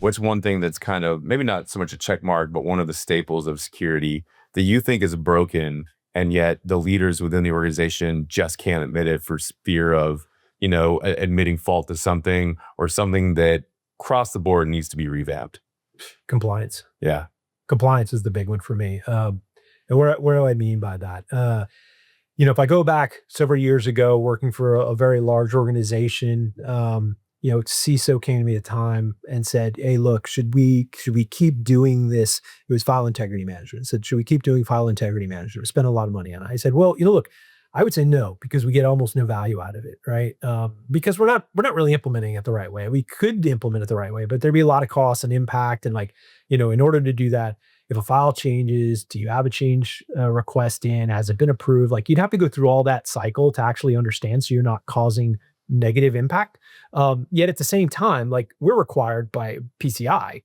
what's one thing that's kind of maybe not so much a check mark, but one of the staples of security that you think is broken, and yet the leaders within the organization just can't admit it for fear of, admitting fault to something or something that across the board needs to be revamped? Compliance. Yeah. Compliance is the big one for me. And where do I mean by that? If I go back several years ago, working for a very large organization, CISO came to me at the time and said, "Hey, look, should we keep doing this?" It was file integrity management. Said, "Should we keep doing file integrity management? We spend a lot of money on it." I said, "Well, look, I would say no because we get almost no value out of it, right? Because we're not really implementing it the right way. We could implement it the right way, but there'd be a lot of costs and impact, and in order to do that." If a file changes, do you have a change request in? Has it been approved? Like you'd have to go through all that cycle to actually understand so you're not causing negative impact. Yet at the same time, like we're required by PCI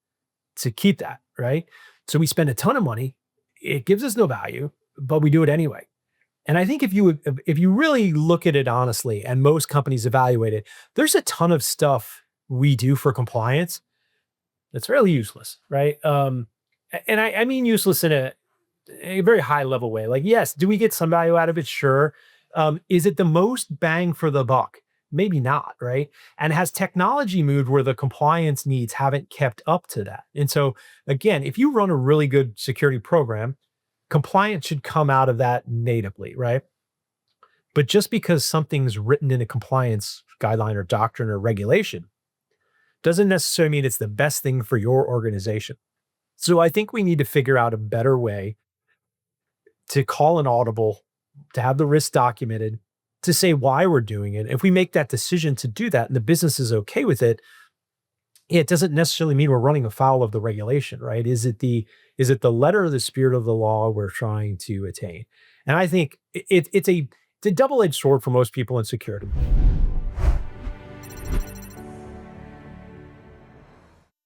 to keep that, right? So we spend a ton of money. It gives us no value, but we do it anyway. And I think if you really look at it honestly, and most companies evaluate it, there's a ton of stuff we do for compliance that's fairly useless, right? And I mean useless in a very high level way. Like, yes, do we get some value out of it? Sure. Is it the most bang for the buck? Maybe not, right? And has technology moved where the compliance needs haven't kept up to that? And so, again, if you run a really good security program, compliance should come out of that natively, right? But just because something's written in a compliance guideline or doctrine or regulation doesn't necessarily mean it's the best thing for your organization. So I think we need to figure out a better way to call an audible, to have the risk documented, to say why we're doing it. If we make that decision to do that and the business is okay with it, it doesn't necessarily mean we're running afoul of the regulation, right? Is it the letter or the spirit of the law we're trying to attain? And I think it's a double-edged sword for most people in security.